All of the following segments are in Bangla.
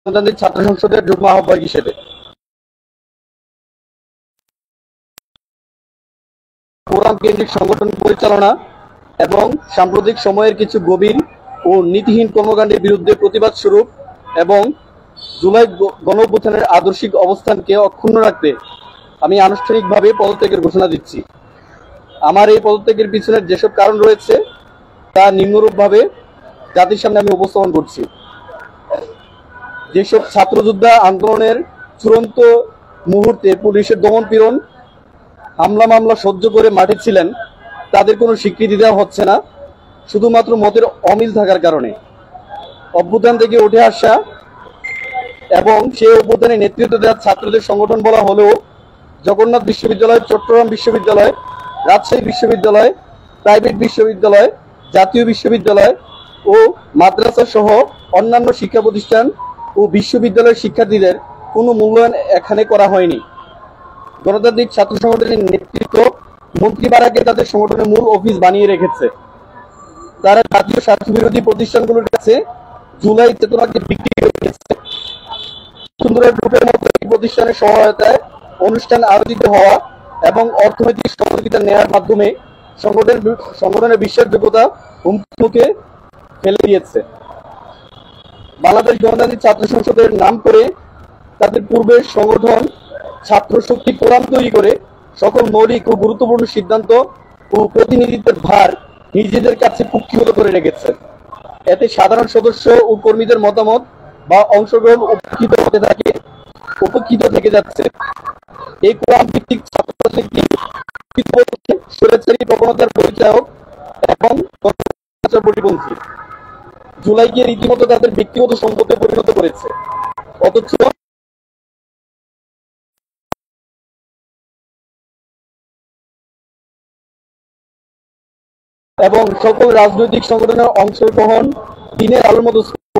গণতান্ত্রিক ছাত্র সংসদের যুগ্ম আহ্বায়ক হিসেবে। ফোরাম কেন্দ্রিক সংগঠন পরিচালনা এবং সাম্প্রতিক সময়ের কিছু গভীর ও নীতিহীন কর্মকাণ্ডের বিরুদ্ধে প্রতিবাদ স্বরূপ এবং জুলাই গণঅভ্যুত্থানের আদর্শিক অবস্থানকে অক্ষুণ্ণ রাখতে আমি আনুষ্ঠানিকভাবে পদত্যাগের ঘোষণা দিচ্ছি। আমার এই পদত্যাগের পিছনের যেসব কারণ রয়েছে তা নিম্নরূপভাবে জাতির সামনে আমি উপস্থাপন করছি। যেসব ছাত্রযোদ্ধা আন্দোলনের চূড়ান্ত মুহূর্তে পুলিশের দমন-পীড়ন, হামলা মামলা সহ্য করে মাঠে ছিলেন, তাদের কোনো স্বীকৃতি দেওয়া হচ্ছে না শুধুমাত্র মতের অমিল থাকার কারণে। অভ্যুত্থান থেকে উঠে আসা এবং সেই অভ্যুত্থানে নেতৃত্ব দেওয়া ছাত্রদের সংগঠন বলা হলেও জগন্নাথ বিশ্ববিদ্যালয়, চট্টগ্রাম বিশ্ববিদ্যালয়, রাজশাহী বিশ্ববিদ্যালয়, প্রাইভেট বিশ্ববিদ্যালয়, জাতীয় বিশ্ববিদ্যালয় ও মাদ্রাসা সহ অন্যান্য শিক্ষা প্রতিষ্ঠান ও বিশ্ববিদ্যালয়ের শিক্ষার্থীদের কোনো মূল্যায়ন এখানে করা হয়নি। গণতান্ত্রিক ছাত্র সংগঠনের নেতৃত্ব মন্ত্রীপাড়াকে তাদের সংগঠনের মূল অফিস বানিয়ে রেখেছে। তারা জাতীয় স্বার্থবিরোধী প্রতিষ্ঠানগুলোর কাছে জুলাই চেতনাকে বিক্রি করে দিয়েছে। বসুন্ধরা গ্রুপের মতো এই প্রতিষ্ঠানের সহায়তায় অনুষ্ঠান আয়োজিত হওয়া এবং অর্থনৈতিক সহযোগিতা নেওয়ার মাধ্যমে সংগঠনের বিশ্বাসযোগ্যতা হুমকির ফেলে দিয়েছে। বাংলাদেশ গণতান্ত্রিক ছাত্র সংসদের নাম করে তাদের পূর্বের সংগঠন ছাত্র শক্তি ফোরাম তৈরি করে সকল মৌলিক ও গুরুত্বপূর্ণ সিদ্ধান্ত ও প্রতিনিধিত্বের ভার নিজেদের কাছে কুক্ষিগত করে রেখেছে। এতে সাধারণ সদস্য ও কর্মীদের মতামত বা অংশগ্রহণ উপেক্ষিত থেকে যাচ্ছে। এই কোরআন ভিত্তিক ছাত্র রাজনীতি স্বৈরাচারী প্রবণতার পরিচায়ক এবং পরিপন্থী। জুলাইকে রীতিমতো তাদের ব্যক্তিগত সম্পদে পরিণত করেছে, অথচ এবং সকল রাজনৈতিক সংগঠনের অংশগ্রহণ দিনের আলোর মতো স্পষ্ট।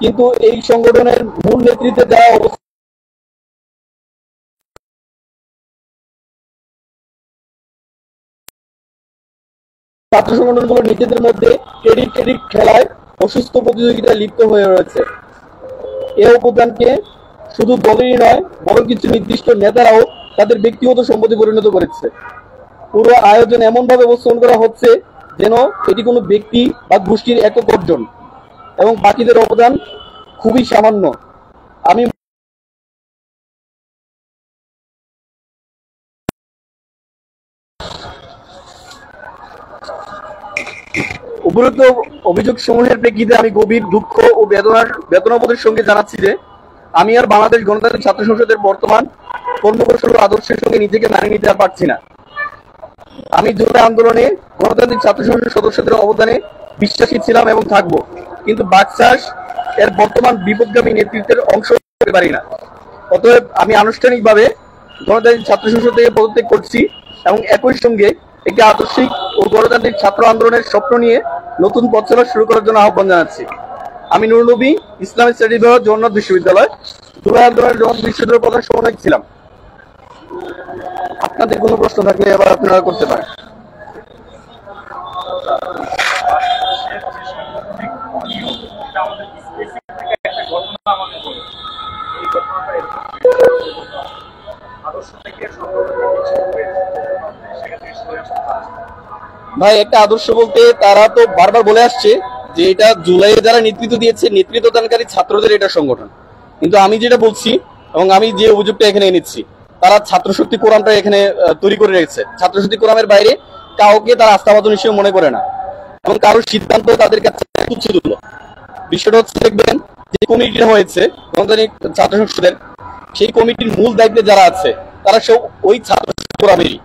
কিন্তু এই সংগঠনের মূল নেতৃত্বে যারা ছাত্র সংগঠনগুলো নিজেদের মধ্যে ক্রেডিট খেলায় অসুস্থ প্রতিযোগিতায় লিপ্ত হয়ে রয়েছে। এই অবদানকে শুধু দলেরই নয় বরং কিছু নির্দিষ্ট নেতারাও তাদের ব্যক্তিগত সম্পত্তি পরিণত করেছে। পুরো আয়োজন এমনভাবে উপস্থাপন করা হচ্ছে যেন এটি কোনো ব্যক্তি বা গোষ্ঠীর একক অর্জন এবং বাকিদের অবদান খুবই সামান্য। আমি উপরোক্ত অভিযোগ সমূহের প্রেক্ষিতে আমি গভীর দুঃখ ও বেদনাবোধের সঙ্গে জানাচ্ছি যে আমি আর বাংলাদেশ গণতান্ত্রিক ছাত্র সংসদের বর্তমান কর্মকৌশল ও আদর্শের সঙ্গে নিজেকে মানিয়ে নিতে আর পারছি না। আমি জুলাই আন্দোলনে গণতান্ত্রিক ছাত্র সংসদের সদস্যদের অবদানে বিশ্বাসী ছিলাম এবং থাকবো, কিন্তু বাকশাস এর বর্তমান বিপদগামী নেতৃত্বের অংশ হতে পারি না। অতএব আমি আনুষ্ঠানিকভাবে গণতান্ত্রিক ছাত্র সংসদ থেকে পদত্যাগ করছি এবং একই সঙ্গে একটি আদর্শিক ও গণতান্ত্রিক ছাত্র আন্দোলনের স্বপ্ন নিয়ে নতুন পথ চলা শুরু করার জন্য আহ্বান জানাচ্ছি। আমি নুর নবী, ইসলামিক স্টাডিজ বিভাগ, জগন্নাথ বিশ্ববিদ্যালয়। জুলাই আন্দোলনের জগন্নাথ বিশ্ববিদ্যালয়ের প্রধান সমন্বয়ক ছিলাম। আপনাদের কোনো প্রশ্ন থাকলে এবার আপনারা করতে পারেন। ভাই, একটা আদর্শ বলতে তারা তো বারবার বলে আসছে যে এটা জুলাইয়ে যারা নেতৃত্ব দিয়েছে, নেতৃত্ব দানকারী ছাত্রদের এটা সংগঠন। কিন্তু আমি যেটা বলছি এবং আমি যে অভিযোগটা এখানে এনেছি, তারা ছাত্র শক্তি কোরামটা এখানে তৈরি করে রেখেছে। ছাত্র শক্তি কোরামের বাইরে কাউকে তারা আস্থাভাজন হিসেবে মনে করে না এবং কারোর সিদ্ধান্ত তাদের কাছে তুচ্ছ তুল্য। বিষয়টা হচ্ছে, দেখবেন যে কমিটিটা হয়েছে গণতান্ত্রিক ছাত্র সংসদের, সেই কমিটির মূল দায়িত্বে যারা আছে তারা সব ওই ছাত্র শক্তি কোরামেরই।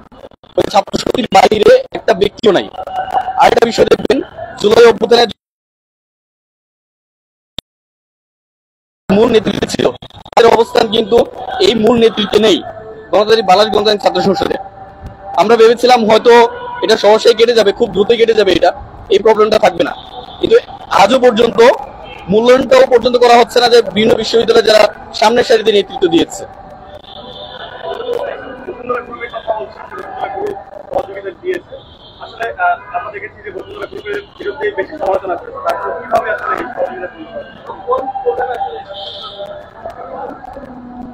ওই ছাত্র শক্তির বাইরে একটা ব্যক্তিও নাই। আরেকটা বিষয় দেখবেন, জুলাই অভ্যুত্থানের মূল নেতৃত্বে ছিল, তাদের অবস্থান কিন্তু এই মূল নেতৃত্বে নেই বাংলাদেশ গণতান্ত্রিক ছাত্র সংসদে। আমরা ভেবেছিলাম হয়তো এটা সহসাই কেটে যাবে, খুব দ্রুতই কেটে যাবে, এই প্রবলেমটা থাকবে না। কিন্তু আজও পর্যন্ত মূল্যায়নটাও পর্যন্ত করা হচ্ছে না যে বিভিন্ন বিশ্ববিদ্যালয়ে যারা সামনের সারিতে নেতৃত্ব দিয়েছে।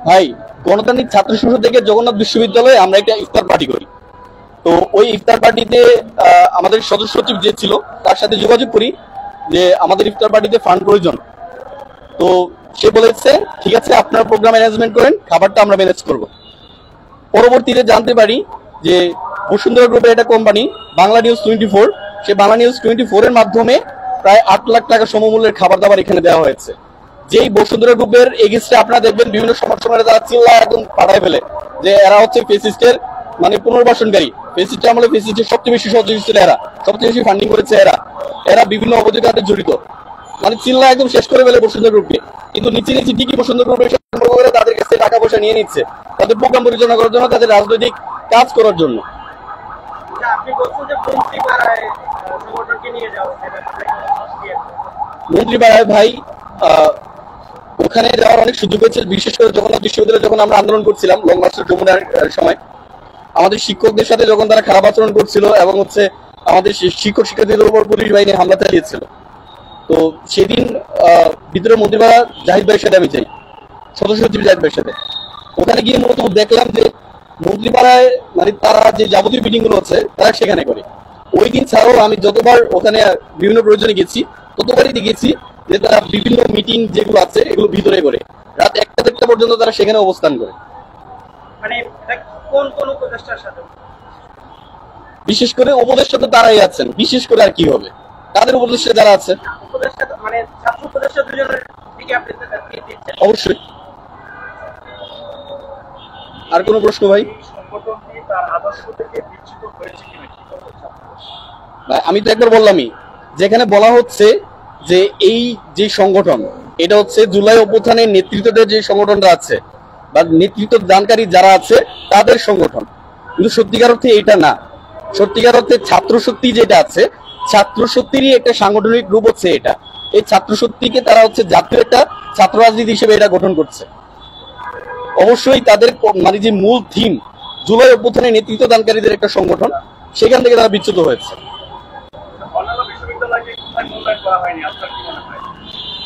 ভাই, গণতান্ত্রিক ছাত্র সংসদ থেকে জগন্নাথ বিশ্ববিদ্যালয়ে আমরা একটা ইফতার পার্টি করি। তো ওই ইফতার পার্টিতে আমাদের সদস্য সচিব যে ছিল তার সাথে যোগাযোগ করি যে আমাদের ইফতার পার্টিতে ফান্ড প্রয়োজন। তো সে বলেছে ঠিক আছে, আপনার প্রোগ্রাম অ্যারেঞ্জমেন্ট করেন, খাবারটা আমরা ম্যানেজ করব। পরবর্তীতে জানতে পারি যে বসুন্ধরা গ্রুপের একটা কোম্পানি বাংলা নিউজ 24, সে বাংলা নিউজ 24 এর মাধ্যমে প্রায় 8 লাখ টাকা সমমূল্যের খাবার দাবার এখানে দেওয়া হয়েছে। যেই বসুন্ধরা গ্রুপের এগেইনস্টে আপনারা দেখবেন বিভিন্ন সময় তারা চিল্লায় একদম পাঠায় ফেলে যে এরা হচ্ছে ফেসিস্টের মানে পুনর্বাসনকারী, ফেসিস্ট আমলে ফেসিস্টের সবচেয়ে বেশি সহযোগী ছিল এরা, সবচেয়ে বেশি ফান্ডিং করেছে এরা, এরা বিভিন্ন অবৈধতাতে জড়িত, মানে চিল্লা একদম শেষ করে ফেলে বসুন্ধরা গ্রুপকে। কিন্তু নিচে নিচে ঠিকই বসুন্ধরা গ্রুপের সম্পর্ক করে তাদের কাছে টাকা পয়সা নিয়ে নিচ্ছে তাদের প্রোগ্রাম পরিচালনা করার জন্য, তাদের রাজনৈতিক কাজ করার জন্য। মন্ত্রীপাড়ায় ভাই ওখানে যাওয়ার অনেক সুযোগ হয়েছে, বিশেষ করে জগন্নাথ বিশ্ববিদ্যালয়ে যখন আমরা আন্দোলন করছিলাম লং মার্চের যমুনার সময়, আমাদের শিক্ষকদের সাথে যখন তারা খারাপ আচরণ করছিল এবং হচ্ছে আমাদের শিক্ষক শিক্ষার্থীদের উপর পুলিশ বাহিনী হামলা চালিয়েছিল, তো সেদিন ভিতরে মন্ত্রীপাড়া জাহিদ ভাইয়ের সাথে আমি যাই, সদস্য সচিব জাহিদ ভাইয়ের সাথে। ওখানে গিয়ে মূলত দেখলাম যে মন্ত্রীপাড়ায় মানে তারা যে যাবতীয় মিটিং গুলো হচ্ছে তারা সেখানে করে। ওই দিন ছাড়াও আমি যতবার ওখানে বিভিন্ন প্রয়োজনে গেছি ততবারই দেখেছি যে তারা বিভিন্ন মিটিং যেগুলো আছে এগুলো ভিতরে করে রাত 1টা পর্যন্ত তারা সেখানে অবস্থান করে। মানে কোন কোন উপদেষ্টার সাথে? বিশেষ করে উপদেষ্টা তো তারাই আছেন, বিশেষ করে আর কি হবে, তাদের উপদেষ্টা যারা আছে মানে ছাত্র উপদেষ্টা দুজনের দিকে আপনি অবশ্যই। আর কোনো প্রশ্ন ভাই? আমি তো একবার বললামই, যেখানে বলা হচ্ছে যে এই যে সংগঠন এটা হচ্ছে জুলাই অভ্যুত্থানের নেতৃত্বে যে সংগঠনটা আছে বা নেতৃত্ব দানকারী যারা আছে তাদের সংগঠন, কিন্তু সত্যিকার অর্থে এটা না। সত্যিকার অর্থে ছাত্র শক্তি যেটা আছে, ছাত্র শক্তিরই একটা সাংগঠনিক রূপ হচ্ছে এটা। এই ছাত্র শক্তিকে তারা হচ্ছে জাতীয় একটা ছাত্র রাজনীতি হিসেবে এটা গঠন করছে। অবশ্যই তাদের মানে যে মূল থিম জুলাই অভ্যুত্থানের নেতৃত্ব দানকারীদের একটা সংগঠন, সেখান থেকে তারা বিচ্যুত হয়েছে।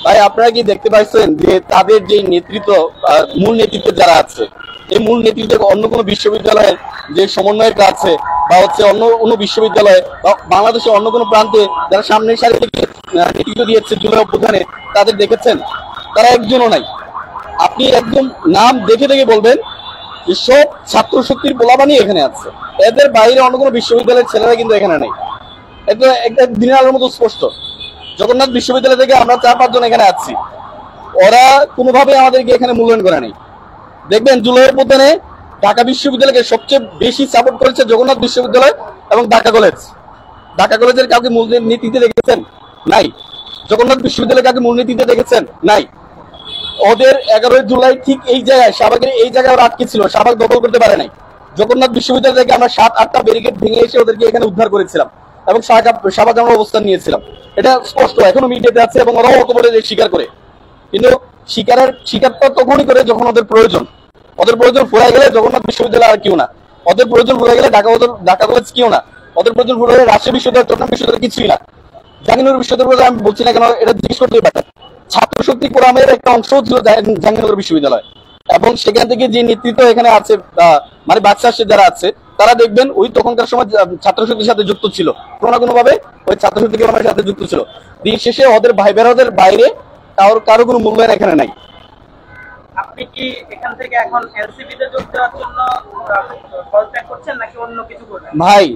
ভাই, আপনারা কি দেখতে পাচ্ছেন যে তাদের যে নেতৃত্ব, মূল নেতৃত্ব যারা আছে, এই মূল নেতৃত্বের অন্য কোনো বিশ্ববিদ্যালয়ের যে সমন্বয়টা আছে বা হচ্ছে অন্য কোনো বিশ্ববিদ্যালয়ে বা বাংলাদেশের অন্য কোনো প্রান্তে যারা সামনের সারি থেকে নেতৃত্ব দিয়েছে জুলাই অভ্যুত্থানে, তাদের দেখেছেন? তারা একজনও নাই। আপনি একদম নাম দেখে দেখে বলবেন যে সব ছাত্র শক্তির পোলাপানি এখানে আছে, এদের বাইরে অন্য কোনো বিশ্ববিদ্যালয়ের ছেলেরা কিন্তু এখানে নেই। এটা একটা দিনের আলোর মতো স্পষ্ট। জগন্নাথ বিশ্ববিদ্যালয় থেকে আমরা 4-5 জন এখানে আছি, ওরা কোনোভাবে আমাদেরকে এখানে মূল্যায়ন করে নাই। দেখবেন জুলাই অভ্যুত্থানে ঢাকা বিশ্ববিদ্যালয়কে সবচেয়ে বেশি সাপোর্ট করেছে জগন্নাথ বিশ্ববিদ্যালয় এবং ঢাকা কলেজ। ঢাকা কলেজের কাউকে মূলনীতিতে দেখেছেন? নাই। জগন্নাথ বিশ্ববিদ্যালয় কাউকে মূলনীতিতে দেখেছেন? নাই। ওদের 11 জুলাই ঠিক এই জায়গায় শাহবাগের এই জায়গায় ওরা আটকে ছিল, শাহবাগ দখল করতে পারে নাই। জগন্নাথ বিশ্ববিদ্যালয় থেকে আমরা 7-8টা ব্যারিকেড ভেঙে এসে ওদেরকে এখানে উদ্ধার করেছিলাম এবং শাহবাগ আমরা অবস্থান নিয়েছিলাম। এটা স্পষ্ট, এখনো মিডিয়াতে আছে এবং ওরাও অকপরে স্বীকার করে। কিন্তু স্বীকারটা তখনই করে যখন ওদের প্রয়োজন। ওদের প্রয়োজন ফুরাই গেলে জগন্নাথ বিশ্ববিদ্যালয় আর কেউ না, ওদের প্রয়োজন ফুরাই গেলে ঢাকা কলেজ কেউ না, ওদের প্রয়োজন ফুরাই গেলে রাজশাহী বিশ্ববিদ্যালয়, চট্টগ্রাম বিশ্ববিদ্যালয় কিছুই না। জাহাঙ্গীরনগর বিশ্ববিদ্যালয় আমি বলছি না কেন, এটা জিজ্ঞেস করতে পারেন। ছাত্র শক্তি ফোরামের একটা অংশ ছিল জাহাঙ্গীরনগর বিশ্ববিদ্যালয়, এবং সেখান থেকে যে নেতৃত্ব এখানে আছে মানে বাদশাহ যারা আছে তারা দেখবেন ওই তখনকার সময় ছাত্র শক্তির সাথে যুক্ত ছিল, কোনো না কোনো ভাবে ওই ছাত্র শক্তি ফোরামের সাথে যুক্ত ছিল। দিন শেষে ওদের ভাই বেড়াদের বাইরে কারো কোনো মূল্যায়ন এখানে নাই। আপনি কি এখান থেকে এখন এনসিপি তে যোগ দেওয়ার জন্য কন্টাক্ট করছেন নাকি অন্য কিছু করবেন? ভাই,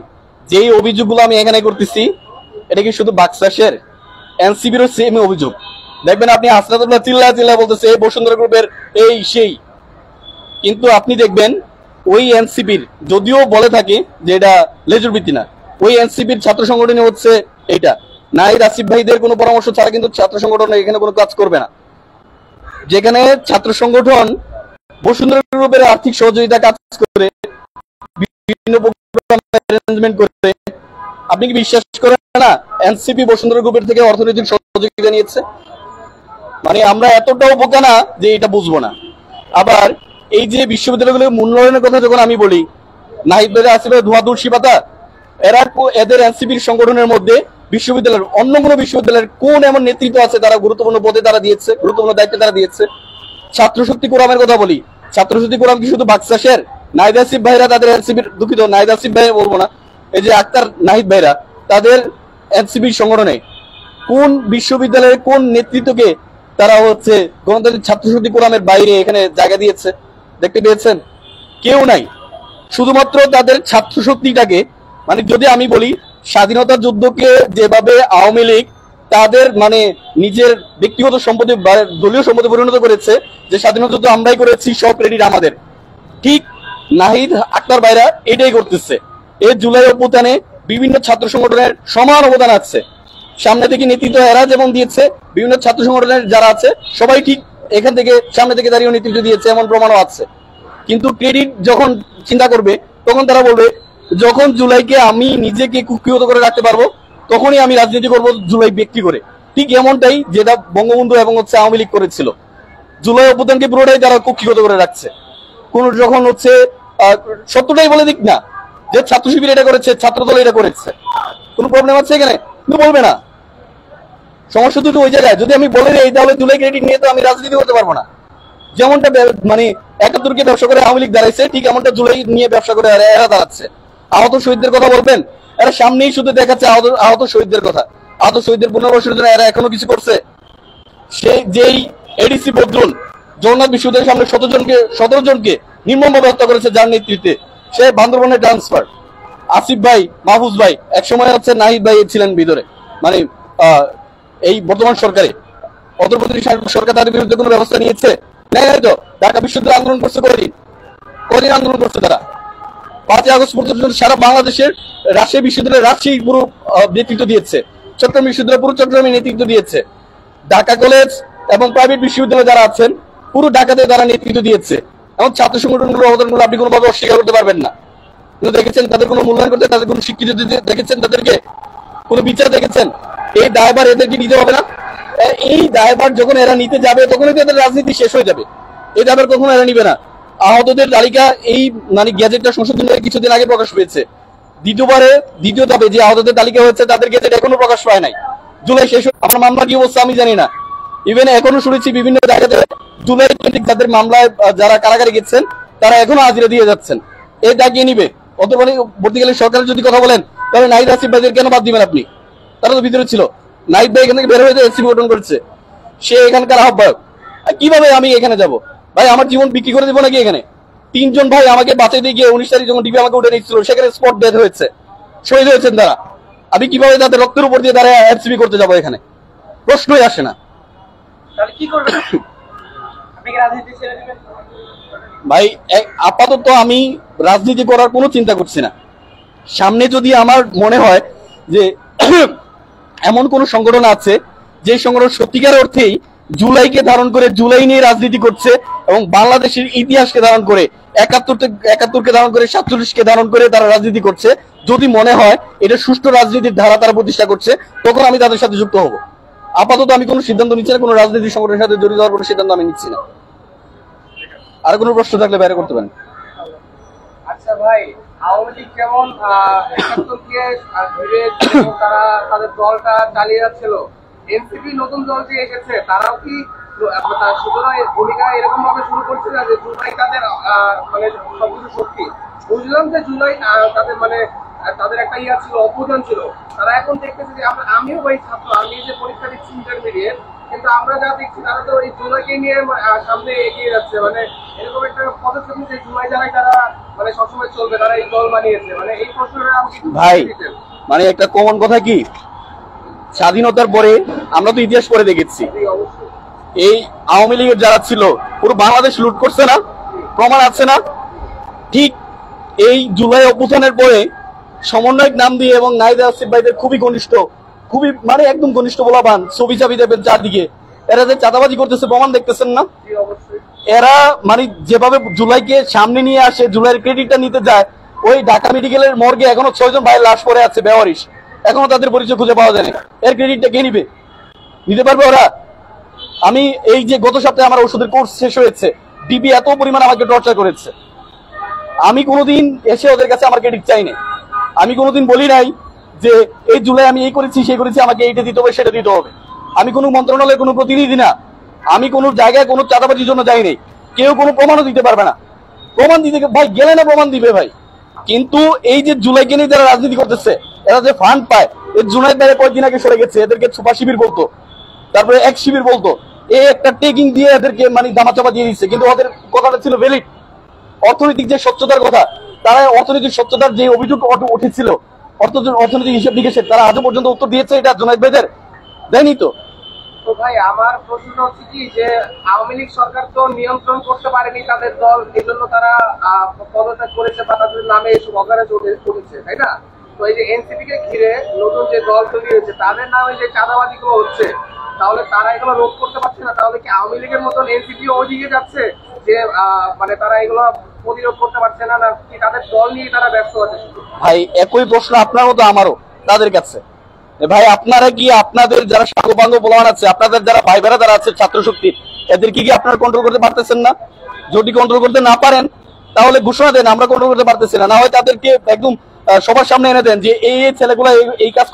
যেই অভিযোগগুলো আমি এখানে করতেছি এটা কি শুধু বাক্সাসের? এনসিপিরও সেম অভিযোগ। দেখবেন আপনি হাসনাতুল্লাহ চিল্লা বলতেছে এই বসুন্ধরা গ্রুপের এই সেই, কিন্তু আপনি দেখবেন ওই এনসিপির যদিও বলে থাকে যে এটা লেজুর ভিত্তি না, ওই এনসিপির ছাত্র সংগঠনই হচ্ছে এইটা। নাহিদ আসিফ ভাইদের কোনো পরামর্শ ছাড়া কিন্তু ছাত্র সংগঠন এখানে কোনো কাজ করবে না। যেখানে ছাত্র সংগঠন বসুন্ধরা গ্রুপের আর্থিক সহযোগিতা কাজ করে, বিভিন্ন প্রোগ্রাম অ্যারেঞ্জমেন্ট করে, আপনি কি বিশ্বাস করেন না এনসিপি বসুন্ধরা গ্রুপের থেকে অর্থনৈতিক সহযোগিতা নিয়েছে? মানে আমরা এতটাও বোকা না যে এটা বুঝবো না। আবার এই যে বিশ্ববিদ্যালয়গুলোর মূল্যায়নের কথা যখন আমি বলি, নাহিদ ভাই আসিফ ভাই ধোয়া তুলসী পাতা, এদের এনসিপির সংগঠনের মধ্যে বিশ্ববিদ্যালয়ের অন্য কোনো বিশ্ববিদ্যালয়ের কোন এমন নেতৃত্ব আছে তারা গুরুত্বপূর্ণ পদে তারা দিয়েছে, গুরুত্বপূর্ণ দায়িত্বে তারা দিয়েছে? ছাত্র শক্তি ফোরামের কথা বলি, ছাত্রশক্তি কোরআন কি শুধু বাকশাসের? নাহিদ আসিফ ভাইরা তাদের এনসিপির, দুঃখিত নাহিদ আসিফ ভাই বলবো না, এই যে আক্তার নাহিদ ভাইরা তাদের এনসিপির সংগঠনে কোন বিশ্ববিদ্যালয়ের কোন নেতৃত্বকে তারা হচ্ছে গণতান্ত্রিক ছাত্রশক্তি কোরআনের বাইরে এখানে জায়গা দিয়েছে? দেখতে পেয়েছেন? কেউ নাই। শুধুমাত্র তাদের ছাত্র শক্তিটাকে, মানে যদি আমি বলি স্বাধীনতা যুদ্ধকে যেভাবে আওয়ামী লীগ তাদের মানে নিজের ব্যক্তিগত সম্পত্তি দলীয় সম্পত্তি পরিণত করেছে, যে স্বাধীনতা যুদ্ধ আমরাই করেছি, সব ক্রেডিট আমাদের, ঠিক নাহিদ আক্তার ভাইরা এটাই করতেছে। এই জুলাই অভ্যুত্থানে বিভিন্ন ছাত্র সংগঠনের সমান অবদান আছে। সামনে থেকে নেতৃত্ব এরা যেমন দিয়েছে, বিভিন্ন ছাত্র সংগঠনের যারা আছে সবাই ঠিক এখান থেকে সামনে থেকে দাঁড়িয়ে নেতৃত্ব দিয়েছে, এমন প্রমাণও আছে। কিন্তু ক্রেডিট যখন চিন্তা করবে তখন তারা বলবে যখন জুলাইকে আমি নিজেকে কুক্ষিগত করে রাখতে পারবো তখনই আমি রাজনীতি করবো জুলাই ব্যক্তি করে। ঠিক এমনটাই যেটা বঙ্গবন্ধু এবং হচ্ছে আওয়ামী লীগ করেছিল। জুলাই অভ্যুত্থানকে পুরোটাই তারা কুক্ষিগত করে রাখছে। কোন যখন হচ্ছে সত্যটাই বলে দিক না যে ছাত্র শিবির এটা করেছে, ছাত্রদল এটা করেছে, কোনো প্রবলেম আছে এখানে? কিন্তু বলবে না। সমস্যা দুটো ওই জায়গায়, যদি আমি বলে দিই তাহলে জুলাই ক্রেডিট নিয়ে তো আমি রাজনীতি করতে পারবো না। যেমনটা মানে ৭১কে ব্যবসা করে আওয়ামী লীগ দাঁড়াইছে, ঠিক এমনটা জুলাই নিয়ে ব্যবসা করে এরা দাঁড়াচ্ছে। আহত শহীদদের কথা বলবেন, এরা সামনেই শুধু দেখাচ্ছে আহত শহীদদের কথা। আহত শহীদদের পুনর্বাসনের জন্য এরা এখনো কিছু করছে? সেই যেই এডিসি বদরুল জগন্নাথ বিশ্ববিদ্যালয়ের সামনে ১৭ জনকে নির্মমভাবে হত্যা করেছে, যার নেতৃত্বে সে বান্দরবনে ট্রান্সফার। আসিফ ভাই, মাহফুজ ভাই, একসময় হচ্ছে নাহিদ ভাই ছিলেন ভিতরে, মানে এই বর্তমান সরকারে অন্তর্বর্তী সরকার তাদের বিরুদ্ধে কোনো ব্যবস্থা নিয়েছে? নেয় তো। ঢাকা বিশ্ববিদ্যালয় আন্দোলন করছে কদিন আন্দোলন করছে তারা? ৫ই আগস্ট পর্যন্ত সারা বাংলাদেশের রাজশাহী বিশ্ববিদ্যালয় রাজশাহী পুরো নেতৃত্ব দিয়েছে, চট্টগ্রাম বিশ্ববিদ্যালয় পুরো চট্টগ্রামে নেতৃত্ব দিয়েছে, ঢাকা কলেজ এবং প্রাইভেট বিশ্ববিদ্যালয় যারা আছেন পুরো ঢাকাতে তারা নেতৃত্ব দিয়েছে। এবং ছাত্র সংগঠনগুলো অবদানগুলো আপনি কোনোভাবে অস্বীকার করতে পারবেন না। কিন্তু দেখেছেন তাদের কোনো মূল্যায়ন করতে, তাদের কোনো স্বীকৃতি দিতে দেখেছেন, তাদেরকে কোনো বিচার দেখেছেন? এই দায়ভার এদেরকে নিতে হবে না? এই দায়ভার যখন এরা নিতে যাবে তখনই তো এদের রাজনীতি শেষ হয়ে যাবে। এই দায়ভার কখনো এরা নিবে না। আহতদের তালিকা এই মানে গ্যাজেটটা সংশোধন হয়ে কিছুদিন আগে প্রকাশ পেয়েছে। দ্বিতীয় ধাপে যে আহতদের তালিকা হয়েছে তাদের গ্যাজেট এখনো প্রকাশ পায় নাই। জুলাই শেষ, আমার মামলা কি অবস্থা আমি জানি না। ইভেন এখনো শুনেছি বিভিন্ন জায়গাতে জুলাই যাদের মামলায় যারা কারাগারে গেছেন তারা এখনো হাজিরা দিয়ে যাচ্ছেন। এই দাগিয়ে নিবে। পরবর্তীকালে সরকারের যদি কথা বলেন তাহলে নাহিদ আসিফ ভাইদের কেন বাদ দিবেন আপনি? তারা তো ভিতরে ছিল। নাহিদ ভাই এখান থেকে বের হয়ে এনসিপি গঠন করেছে, সে এখানকার আহ্বায়ক। কিভাবে আমি এখানে যাব? ভাই আমার জীবন বিক্রি করে দেবো নাকি এখানে? ৩ জন ভাই আমাকে বাঁচাইতে গিয়ে ১৯ তারিখ যখন ডিবি আমাকে উঠে নিচ্ছিল সেখানে স্পট ডেথ হয়েছে, শহীদ হয়েছেন তারা। আমি কিভাবে তাদের রক্তের উপর দিয়ে দাঁড়ায় এনসিপি করতে যাবো? এখানে প্রশ্নই আসে না। ভাই আপাতত আমি রাজনীতি করার কোনো চিন্তা করছি না। সামনে যদি আমার মনে হয় যে এমন কোন সংগঠন আছে যে সংগঠন সত্যিকার অর্থেই জুলাইকে ধারণ করে জুলাই নিয়ে রাজনীতি করছে এবং বাংলাদেশের ইতিহাসকে ধারণ করে ৭১কে ধারণ করে ৪৭কে ধারণ করে তারা রাজনীতি করছে, যদি মনে হয় এটা সুষ্ঠু রাজনীতির ধারা তারা প্রতিষ্ঠা করছে, তখন আমি তাদের সাথে যুক্ত হব। আপাতত আমি কোনো সিদ্ধান্ত নিচ্ছি না, কোনো রাজনৈতিক সংগঠনের সাথে জড়িত হওয়ার কোনো সিদ্ধান্ত আমি নিচ্ছি না। আর কোনো প্রশ্ন থাকলে বাইরে করতে পারেন। আচ্ছা ভাই, আওয়ামী লীগ যেমন ৭১কে ঘিরে তারা তাদের দলটা চালিয়ে যাচ্ছিল, এনসিপি নতুন দল যে এসেছে তারাও কি সুতরাং ভূমিকা এরকম ভাবে শুরু করছে না যে জুলাই তাদের মানে সবকিছু সত্যি? বুঝলাম যে জুলাই তাদের মানে তাদের একটা ইয়া ছিল, অবদান ছিল। তারা এখন দেখতেছে যে আমিও ভাই ছাত্র, আমি যে পরীক্ষা দিচ্ছি ইন্টারমিডিয়েট, কিন্তু আমরা যা দেখছি তারা তো এই জুলাইকে নিয়ে সামনে এগিয়ে যাচ্ছে। মানে এরকম একটা পদক্ষেপ নিচ্ছে জুলাই যারাই তারা মানে সবসময় চলবে, তারা এই দল বানিয়েছে। মানে এই প্রশ্নটা আমাকে ভাই মানে একটা কমন কথা কি, স্বাধীনতার পরে আমরা তো ইতিহাস পড়ে দেখেছি, এই আওয়ামী লীগের যারা ছিল পুরো বাংলাদেশ লুট করছে না? প্রমাণ আছে না? ঠিক এই জুলাই অভ্যুত্থানের পরে সমন্বয়ক নাম দিয়ে এবং নাহিদ আসিফ ভাইদের খুবই ঘনিষ্ঠ, খুবই মানে একদম ঘনিষ্ঠ বলাবান ছবি চাবি দেবেন চারদিকে, এরা যে চাঁদাবাজি করতেছে প্রমাণ দেখতেছেন না? এরা মানে যেভাবে জুলাইকে সামনে নিয়ে আসে, জুলাইয়ের ক্রেডিটটা নিতে যায়, ওই ঢাকা মেডিকেলের মর্গে এখনো ৬ জন ভাইয়ের লাশ পড়ে আছে বেওয়ারিশ, এখনো তাদের পরিচয় খুঁজে পাওয়া যায়নি। এর ক্রেডিটটা কে নিবে? নিতে পারবে ওরা? আমি এই যে গত সপ্তাহে আমার ওষুধের কোর্স শেষ হয়েছে, ডিবি এত পরিমাণ আমাকে টর্চার করেছে, আমি কোনোদিন এসে ওদের কাছে আমার ক্রেডিট চাই নাই। আমি কোনোদিন বলি নাই যে এই জুলাই আমি এই করেছি সেই করেছি, আমাকে এইটা দিতে হবে সেটা দিতে হবে। আমি কোনো মন্ত্রণালয়ের কোনো প্রতিনিধি না, আমি কোনো জায়গায় কোনো চাঁদাবাজির জন্য যাই নাই। কেউ কোনো প্রমাণও দিতে পারবে না। প্রমাণ দিতে ভাই গেলে না প্রমাণ দিবে ভাই। কিন্তু এই যে জুলাইকে নিয়ে যারা রাজনীতি করতেছে, এরা যে ফান্ড পায়, এই জুলাই বাইরে কয়েকদিন আগে সরে গেছে, এদেরকে সুপার শিবির বলতো, তারপরে এক শিবির বলতো, এই একটা টেকিং দিয়ে এদেরকে মানে দামাচাপা দিয়ে দিচ্ছে। কিন্তু ওদের কথাটা ছিল ভ্যালিড, অর্থনৈতিক যে স্বচ্ছতার কথা, তারা অর্থনৈতিক স্বচ্ছতার যে অভিযোগ উঠেছিল অর্থনৈতিক হিসেব নিকেশের, তারা আজও পর্যন্ত উত্তর দিয়েছে এটা জুনাইদ ভাইদের? দেয়নি তো। তো ভাই আমার প্রশ্ন হচ্ছে কি যে আওয়ামী লীগ সরকার তো নিয়ন্ত্রণ করতে পারেনি তাদের দল, এই জন্য তারা পদত্যাগ করেছে বা তাদের নামে এসব অকারেজ উঠেছে, তাই না? তো এই যে এনসিপি কে ঘিরে নতুন যে দল তৈরি হয়েছে তাদের নামে যে চাঁদাবাজি গুলো হচ্ছে, তাহলে তারা এগুলো রোধ করতে পারছে না? তাহলে কি আওয়ামী লীগের মতন এনসিপি ওদিকে যাচ্ছে যে মানে তারা এগুলো প্রতিরোধ করতে পারছে না, না কি তাদের দল নিয়ে তারা ব্যস্ত আছে শুধু? ভাই একই প্রশ্ন আপনার মতো আমারও তাদের কাছে। ভাই আপনারা কি আপনাদের যারা সাঙ্গপাঙ্গ বলবান আছে, আপনাদের যারা ভাই বেড়া যারা আছে ছাত্র শক্তি, এদেরকে কি আপনারা কন্ট্রোল করতে পারতেছেন না? যদি কন্ট্রোল করতে না পারেন তাহলে ঘোষণা দেন আমরা কন্ট্রোল করতে পারতেছি না, না হয় তাদেরকে একদম সবার সামনে এনে দেন যে এই ছেলেগুলা এই কাজ